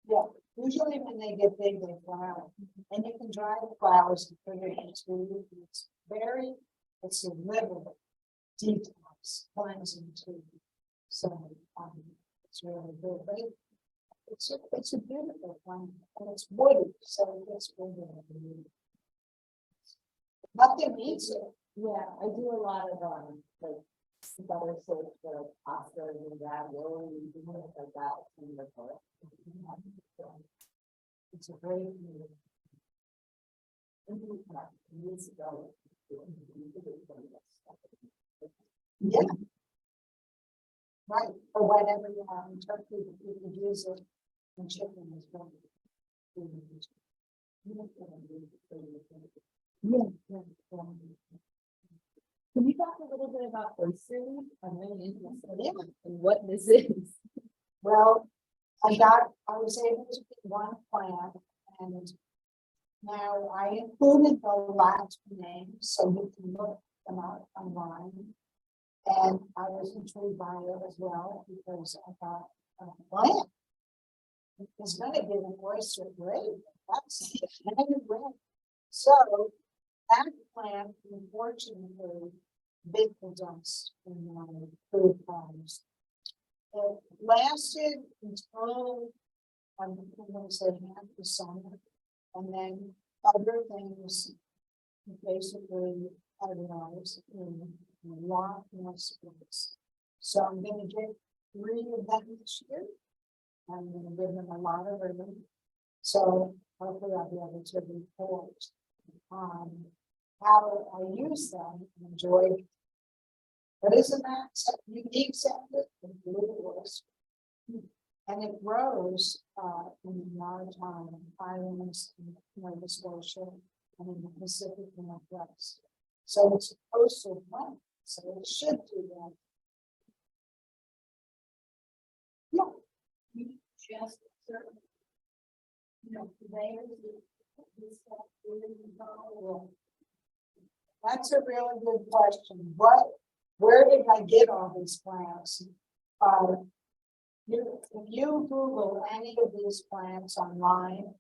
Yeah, usually when they get big, they flower. And you can dry the flowers and put it into it's a liver detox cleansing too. So it's really good. But it's a beautiful plant and it's woody, so it's woody. Nothing needs it. Yeah, I do a lot of like butter soap for like pasta and ravioli and things like that. It's a great. Yeah. Right, or whatever you have in turkey, you can use it in chicken as well. Yeah. Can you talk a little bit about oyster leaf? I'm really interested in what this is. Well, I was able to get one plant, and now I included the last name so you can look them up online. And I was intrigued by it as well because I thought, plant is going to give an oyster grade. That's great. So that plant, unfortunately, bit the dust in my food farms. It lasted until I'm going to say half the summer, and then other things basically organized in a lot more space. So I'm going to get 3 of them this year. I'm going to give them a lot of room. So hopefully I'll be able to report on how I use them and enjoy it. But isn't that unique sound? And it grows in the maritime islands in Nova Scotia and in the Pacific Northwest. So it's a coastal plant, so it should do that. Yeah. You just certain, layers of this stuff really involved. That's a really good question. Where did I get all these plants? If you Google any of these plants online,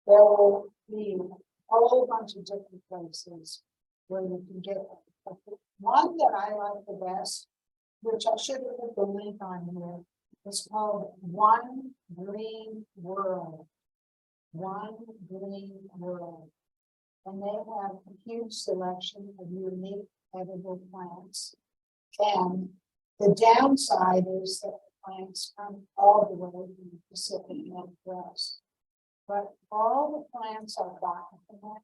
there will be a whole bunch of different places where you can get them. One that I like the best, which I should have put the link on here, It's called One Green World. One Green World. And they have a huge selection of unique edible plants. And the downside is that the plants come all the way from the Pacific Northwest. But all the plants are botanical.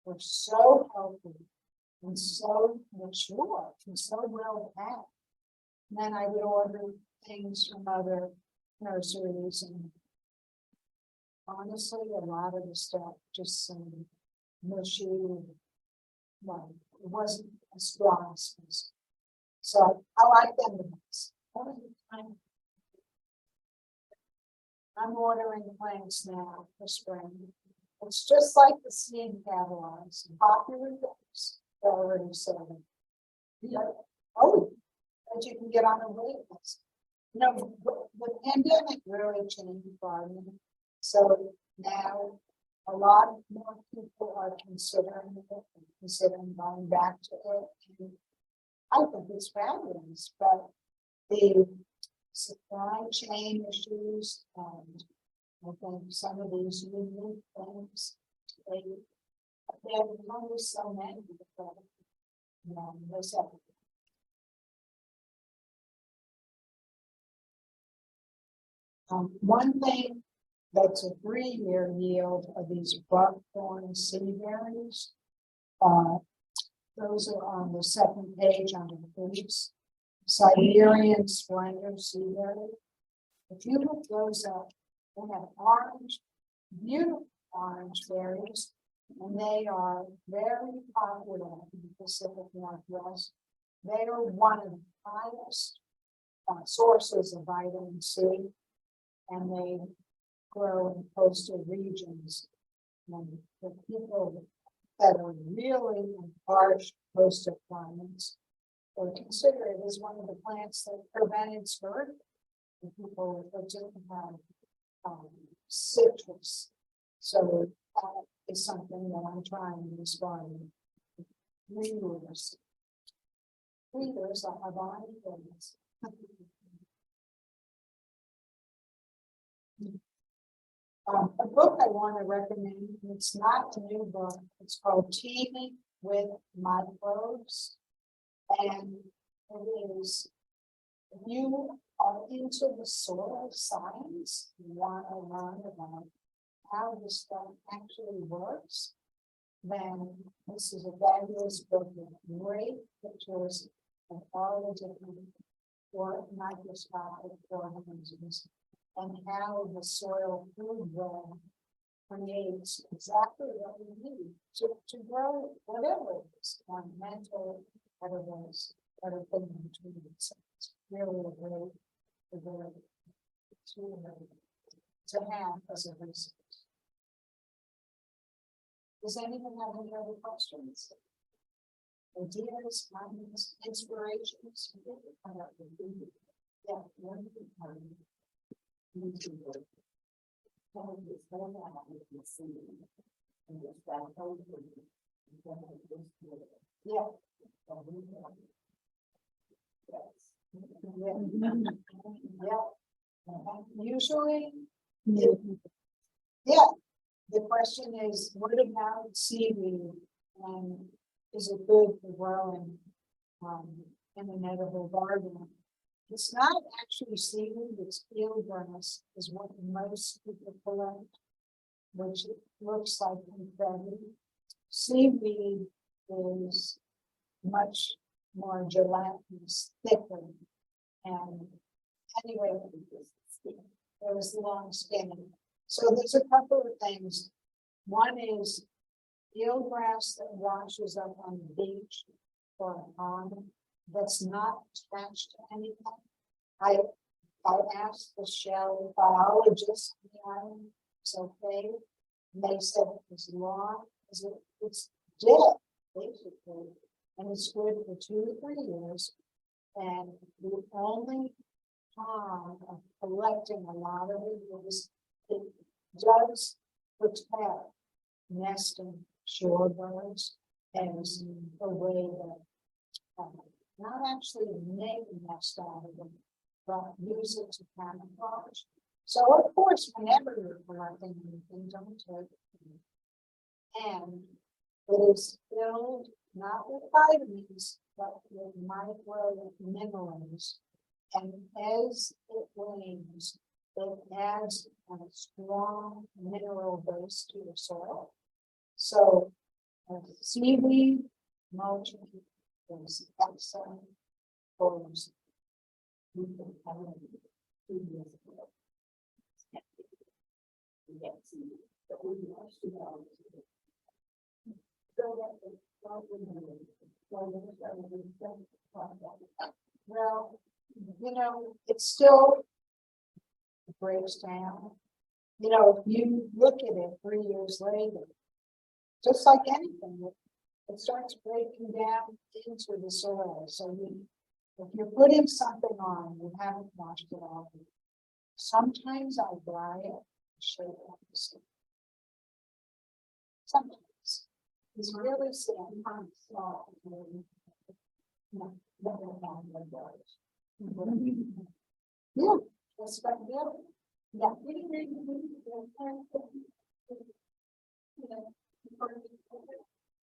They're so healthy and so mature and so well packed. And then I would order things from other nurseries, and honestly, a lot of the stuff just seemed mushy. Well, it wasn't as strong as this. So I like them the best. I'm ordering plants now for spring. It's just like the seed catalogs, popular books, they're already selling. Oh, that you can get on a wait list. You know, the pandemic really changed gardening. So now a lot more people are considering it and considering going back to it. And I think it's fabulous, but the supply chain issues and I think some of these unique things, there's only so many, but, you know, there's a one thing that's a 3-year yield of these buckthorn sea berries. Those are on the second page under the fruits. Siberian splendor sea berry. If you look those up, they have orange, beautiful orange berries, and they are very popular in the Pacific Northwest. They are one of the highest sources of vitamin C, and they grow in coastal regions. And the people that are really in harsh coastal climates or consider it as one of the plants that prevented scurvy. The people that didn't have citrus. So that is something that I'm trying to respond to. Readers are buying things. A book I want to recommend, it's not a new book, it's called Teeming with Microbes. And it is, if you are into the soil science, you want to learn about how this stuff actually works, then this is a fabulous book with great pictures of all the different microscopic organisms and how the soil food web creates exactly what we need to grow whatever it is, ornamental, edibles, everything in between. So it's really a great tool to have as a resource. Does anyone have any other questions? Ideas, comments, inspirations? Yeah. Yeah. Usually, the question is, what about seaweed? And is it good for growing in an edible garden? It's not actually seaweed, it's eelgrass is what most people collect, which looks like confetti. Seaweed is much more gelatinous, thicker, and anyway, it was long skinny. So there's a couple of things. One is eelgrass that washes up on the beach or a pond that's not attached to anything. I asked the shell biologist on the island, it's okay. And they said as long as it's dead, basically, and it's good for 2 to 3 years. And the only harm of collecting a lot of it is it does protect nesting shorebirds as a way that not actually make a nest out of them, but use it to camouflage. So of course, whenever you're collecting anything, don't take it. And it is filled not with vitamins, but with micro minerals. And as it rains, it adds a strong mineral base to the soil. So seaweed mulching is excellent for well, you know, it still breaks down. You know, if you look at it 3 years later, just like anything, it starts breaking down into the soil. So if you're putting something on, you haven't washed it off. Sometimes I dry it, shake it, stick. Sometimes it's really sad. Yeah, that's what I do. Yeah.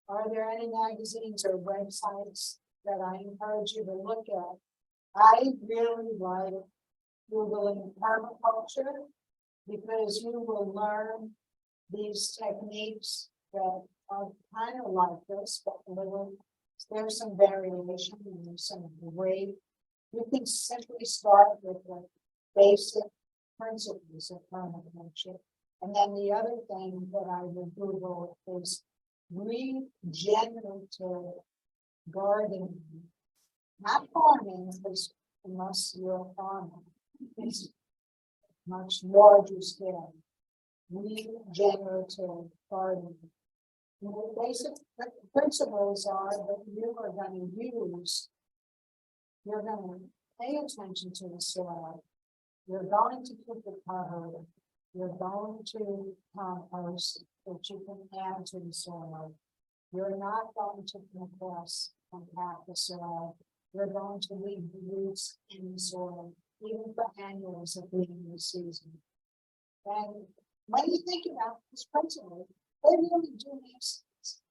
Are there any magazines or websites that I encourage you to look at? I really like Googling permaculture because you will learn these techniques that are kind of like this, but there's some variation and there's some great. You can simply start with the basic principles of permaculture. And then the other thing that I would Google is regenerative gardening. Not farming, because unless you're a farmer, it's much larger scale. Regenerative gardening. And the basic principles are that you are going to use, you're going to pay attention to the soil, you're going to keep it covered, you're going to compost that you can add to the soil, you're not going to compress and pack the soil, you're going to leave the roots in the soil, even for annuals at the end of the season. And when you think about this principle, they really do make sense.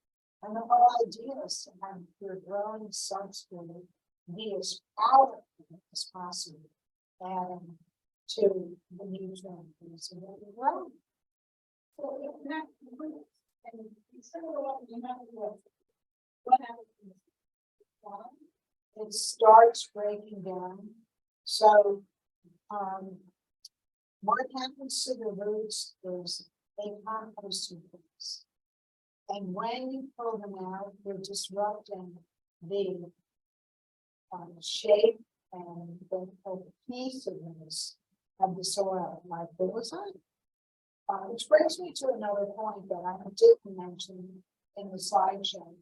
And the whole idea is to have your growing substrate be as powerful as possible, adding to the nutrients that you're growing. So if that completes, and you said what you have to do, what happens? It starts breaking down. So what happens to the roots is they compost in place. And when you pull them out, you're disrupting the shape and the cohesiveness of the soil, like the design. Which brings me to another point that I didn't mention in the slideshow.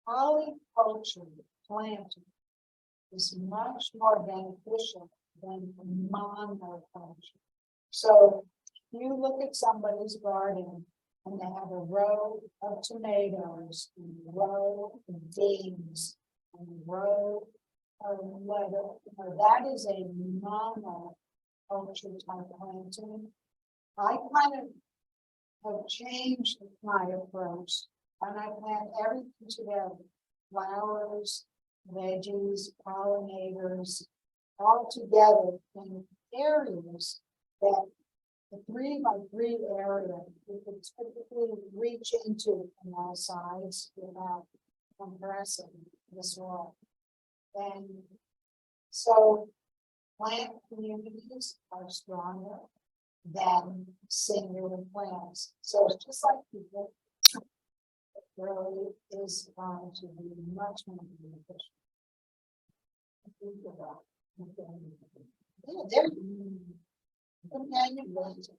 Polyculture planting is much more beneficial than monoculture. So you look at somebody's garden and they have a row of tomatoes, and a row of beans, and a row of lettuce. That is a monoculture type planting. I kind of have changed my approach, and I plant everything together: flowers, veggies, pollinators, all together in areas that the 3x3 area you could typically reach into from all sides without compressing the soil. And so plant communities are stronger than singular plants. So it's just like people, it really is going to be much more beneficial. Yeah, there. Companion ones.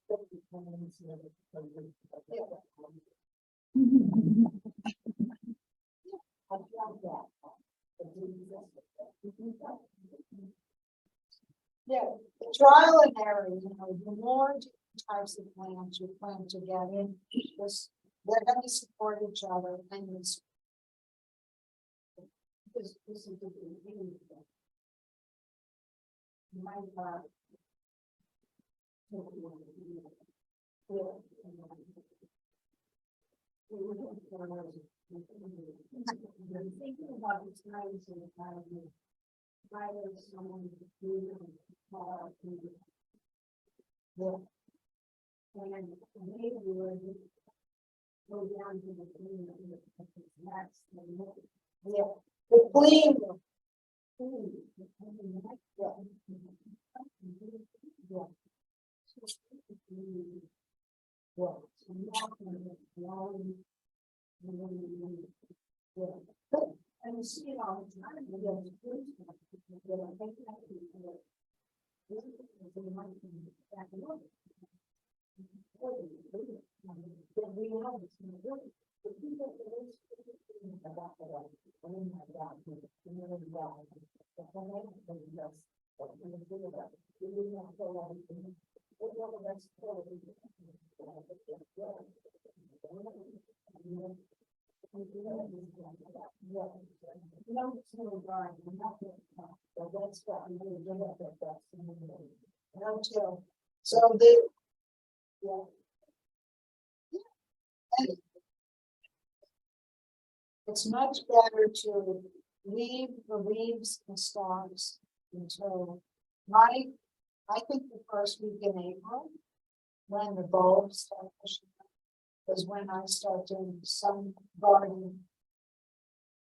Yeah, the trial and error, you know, the more different types of plants you plant together, this, they're going to support each other, and this is Thinking about the times in the time, why is someone doing yeah. And maybe we'll go down to the clean. That's the yeah, the clean. And you see it all the time. So the it's much better to leave the leaves and stalks until I think the first week in April, when the bulbs start pushing up, is when I start doing some garden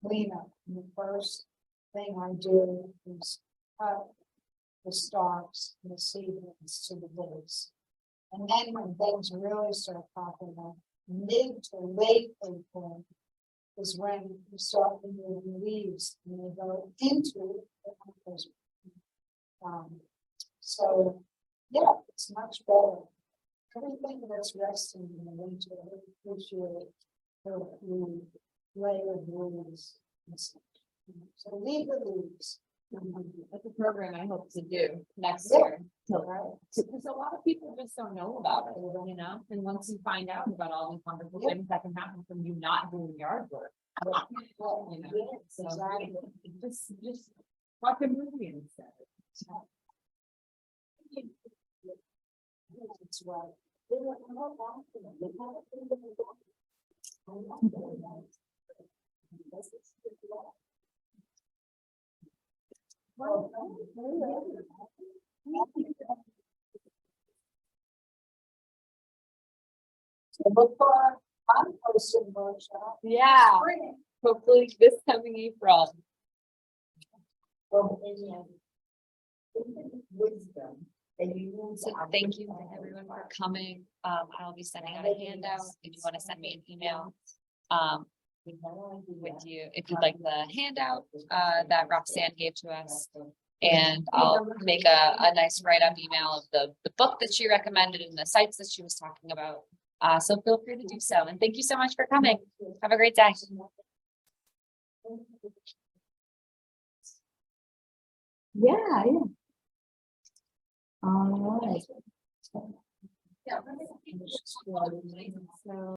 cleanup. And the first thing I do is cut the stalks and the seedlings to the base. And then when things really start popping up, mid to late April is when you start removing leaves and they go into the compost. So yeah, it's much better. Everything that's resting in the winter, I appreciate the layered leaves and stuff. So leave the leaves. That's a program I hope to do next Yeah. year. Because a lot of people just don't know about it, you know, and once you find out about all these wonderful Yeah. things that can happen from you not doing yard work. Well, You know, yes, so exactly. just watch a movie instead. That's right. So look for our composting workshop. Yeah, hopefully this coming April. Wisdom. So thank you to everyone for coming. I'll be sending out a handout if you want to send me an email. With you, if you'd like the handout, that Roxanne gave to us. And I'll make a nice write-up email of the book that she recommended and the sites that she was talking about. So feel free to do so. And thank you so much for coming. Have a great day. Yeah. All right. So